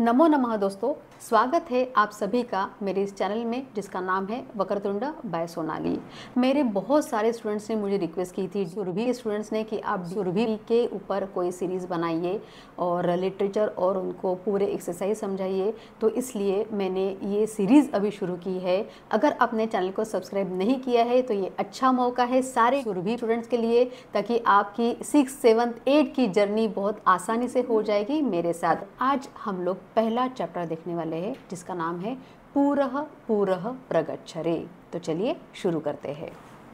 नमो नमः दोस्तों, स्वागत है आप सभी का मेरे इस चैनल में जिसका नाम है वक्रतुंड बाय सोनाली। मेरे बहुत सारे स्टूडेंट्स ने मुझे रिक्वेस्ट की थी, सुरभि के स्टूडेंट्स ने, कि आप सुरभि के ऊपर कोई सीरीज़ बनाइए और लिटरेचर और उनको पूरे एक्सरसाइज समझाइए। तो इसलिए मैंने ये सीरीज़ अभी शुरू की है। अगर आपने चैनल को सब्सक्राइब नहीं किया है तो ये अच्छा मौका है सारे सुरभि स्टूडेंट्स के लिए, ताकि आपकी 6th 7th 8th की जर्नी बहुत आसानी से हो जाएगी मेरे साथ। आज हम लोग पहला चैप्टर देखने वाले हैं जिसका नाम है पूरः पूरः प्रगच्छरे। तो चलिए शुरू करते हैं।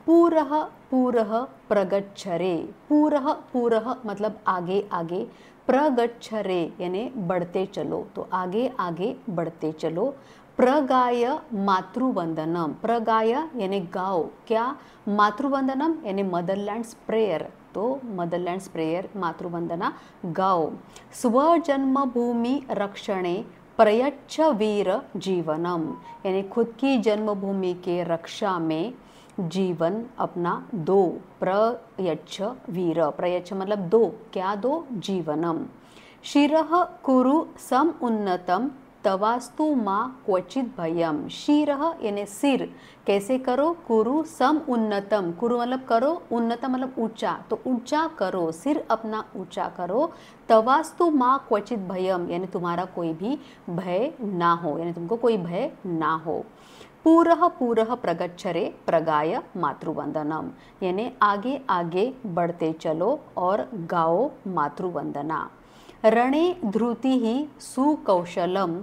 पूरः पूरः प्रगच्छरे। पूरः पूरः मतलब आगे आगे, प्रगच्छरे यानी बढ़ते चलो, तो आगे आगे बढ़ते चलो। प्रगाय मातृवंदनम। प्रगाय यानी गाओ, क्या? मातृवंदनम यानी मदरलैंड्स प्रेयर, तो मदरलैंड्स प्रेयर मातृवंदना गाओ। स्वजन्मभूमि रक्षणे प्रयच्छ वीर जीवनम, यानी खुद की जन्मभूमि के रक्षा में जीवन अपना दो। प्रयच्छ वीर, प्रयच्छ मतलब दो, क्या दो? जीवनम। शिरः कुरु सम उन्नतम तवास्तु माँ क्वचित भयम। शिरः यानी सिर, कैसे करो? कुरु सम उन्नतम, कुरु मतलब करो, उन्नतम मतलब ऊंचा, तो ऊंचा करो, सिर अपना ऊंचा करो। तवास्तु माँ क्वचित भयम यानी तुम्हारा कोई भी भय ना हो, यानी तुमको कोई भय ना हो। पूरः पूरः प्रगच्छरे प्रगाय मातृवंदनम, यानी आगे आगे बढ़ते चलो और गाओ मातृवंदना। रणे धृति ही सुकौशलम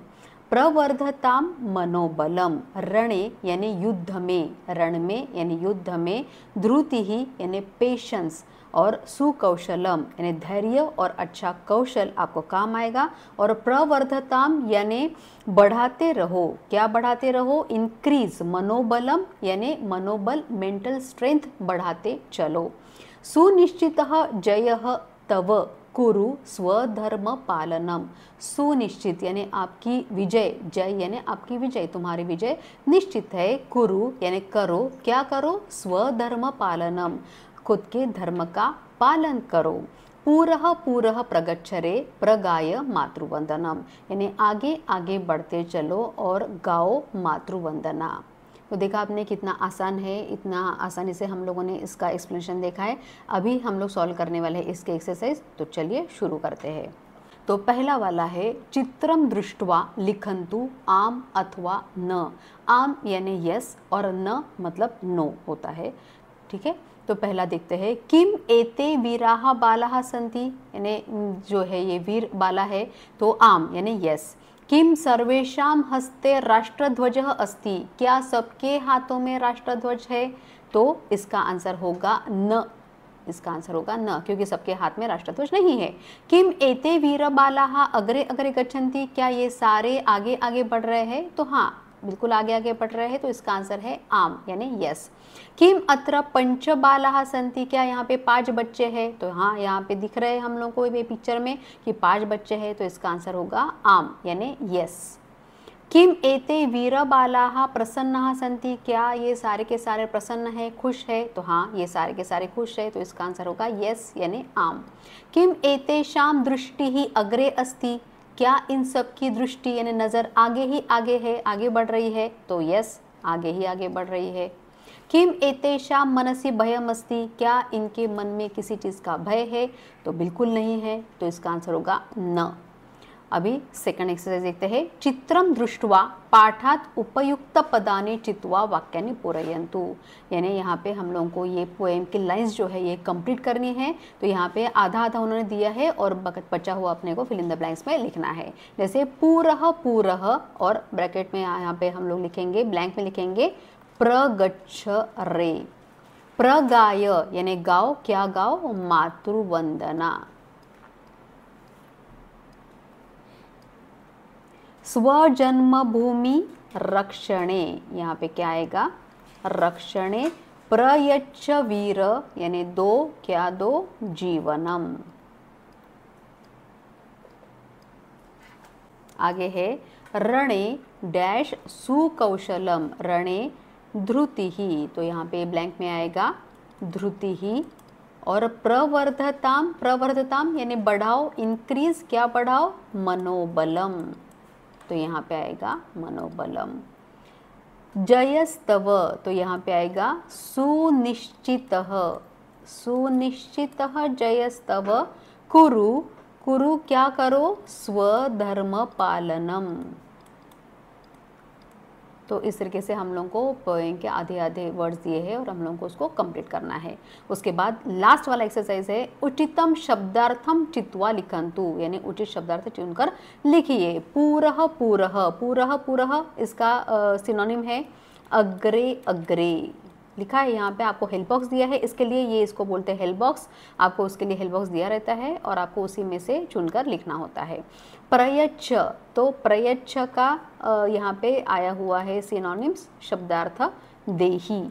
प्रवर्धताम मनोबलम। रणे यानी युद्ध में, रण में यानी युद्ध में, धृति ही यानी पेशेंस, और सुकौशलम यानी धैर्य और अच्छा कौशल आपको काम आएगा। और प्रवर्धताम यानी बढ़ाते रहो, क्या बढ़ाते रहो? इंक्रीज। मनोबलम यानी मनोबल, मेंटल स्ट्रेंथ बढ़ाते चलो। सुनिश्चितः जयः तव कुरु स्वधर्म पालनम। सुनिश्चित यानी आपकी विजय, जय यानी आपकी विजय, तुम्हारी विजय निश्चित है। कुरु यानी करो, क्या करो? स्वधर्म पालनम, खुद के धर्म का पालन करो। पूरः पूरः प्रगच्छरे प्रगाय मातृवंदनम, यानी आगे आगे बढ़ते चलो और गाओ मातृवंदना। तो देखा आपने कितना आसान है, इतना आसानी से हम लोगों ने इसका एक्सप्लेनेशन देखा है। अभी हम लोग सॉल्व करने वाले हैं इसके एक्सरसाइज, तो चलिए शुरू करते हैं। तो पहला वाला है चित्रम दृष्ट्वा लिखन्तु आम अथवा न। आम यानी यस और न मतलब नो होता है, ठीक है। तो पहला देखते हैं, किम एते वीराः बालाः सन्ति, यानी जो है ये वीर बाला है, तो आम यानी यस। किम सर्वेषां हस्ते राष्ट्रध्वजः अस्ति, क्या सबके हाथों में राष्ट्रध्वज है? तो इसका आंसर होगा न, इसका आंसर होगा न, क्योंकि सबके हाथ में राष्ट्रध्वज नहीं है। किम एते वीरबालाः अग्रे अग्रे गच्छन्ति, क्या ये सारे आगे आगे बढ़ रहे हैं? तो हाँ, बिल्कुल आगे आगे बढ़ रहे हैं, तो इसका आंसर है आम यानी यस। किम अत्र पंच बालाः सन्ति, क्या यहाँ पे 5 बच्चे हैं? तो हाँ, यहाँ पे दिख रहे हैं हम लोग को ये पिक्चर में कि 5 बच्चे हैं, तो इसका आंसर होगा आम यानी यस। किम एते वीरबालाः प्रसन्नाः सन्ति, क्या ये सारे के सारे प्रसन्न है, खुश है? तो हाँ, ये सारे के सारे खुश है, तो इसका आंसर होगा यस यानी आम। किम एतेषां दृष्टिः अग्रे अस्ति, क्या इन सब की दृष्टि यानी नज़र आगे ही आगे है, आगे बढ़ रही है? तो यस, आगे ही आगे बढ़ रही है। किम एतेषां मनसि भयम् अस्ति, क्या इनके मन में किसी चीज़ का भय है? तो बिल्कुल नहीं है, तो इसका आंसर होगा न। अभी सेकंड एक्सरसाइज देखते हैं। चित्रम दृष्ट्वा पाठात उपयुक्त पदानि चित्वा वाक्यानि पूरयन्तु, यानी यहाँ पे हम लोगों को ये पोएम की लाइंस जो है ये कंप्लीट करनी है। तो यहाँ पे आधा आधा उन्होंने दिया है और बचा हुआ अपने को फिल इन द ब्लैंक्स में लिखना है। जैसे पूरः पूरः और ब्रैकेट में यहाँ पे हम लोग लिखेंगे, ब्लैंक में लिखेंगे प्रगच्छरे। प्रगाय यानी गाओ, क्या गाओ? मातृवंदना। स्वजन्मभूमि रक्षणे, यहाँ पे क्या आएगा? रक्षणे। प्रयच्छ वीर यानी दो, क्या दो? जीवनम। आगे है रणे डैश सुकौशलम, रणे धृति ही, तो यहाँ पे ब्लैंक में आएगा धृति ही। और प्रवर्धताम, प्रवर्धताम यानी बढ़ाओ, इंक्रीज, क्या बढ़ाओ? मनोबलम। तो यहाँ पे आएगा मनोबलम। जयस्तव, तो यहाँ पे आएगा सुनिश्चितः, सुनिश्चितः जयस्तव। कुरु, कुरु क्या करो, स्वधर्म पालनम। तो इस तरीके से हम लोग को पोएम के आधे आधे वर्ड्स दिए हैं और हम लोग को उसको कंप्लीट करना है। उसके बाद लास्ट वाला एक्सरसाइज है उचितम शब्दार्थम चित्वा लिखन्तु, यानी उचित शब्दार्थ चुनकर लिखिए। पूरः पूरः, पूरः पूरः इसका सिनोनिम है अग्रे अग्रे। लिखा है यहाँ पे, आपको हेल्प बॉक्स दिया है इसके लिए, ये इसको बोलते हैं हेल्प बॉक्स। आपको उसके लिए हेल्प बॉक्स दिया रहता है और आपको उसी में से चुनकर लिखना होता है। प्रयच्छ, तो प्रयच्छ का यहाँ पे आया हुआ है सिनोनिम्स शब्दार्थ देही।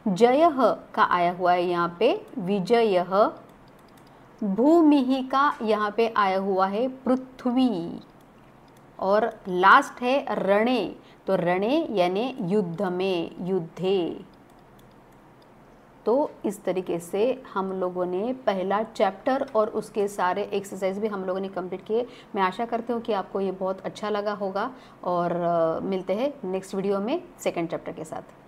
जयः का आया हुआ है यहाँ पे विजयः। भूमिः का यहाँ पे आया हुआ है पृथ्वी। और लास्ट है रणे, तो रणे यानी युद्ध में, युद्धे। तो इस तरीके से हम लोगों ने पहला चैप्टर और उसके सारे एक्सरसाइज भी हम लोगों ने कंप्लीट किए। मैं आशा करती हूँ कि आपको ये बहुत अच्छा लगा होगा और मिलते हैं नेक्स्ट वीडियो में सेकंड चैप्टर के साथ।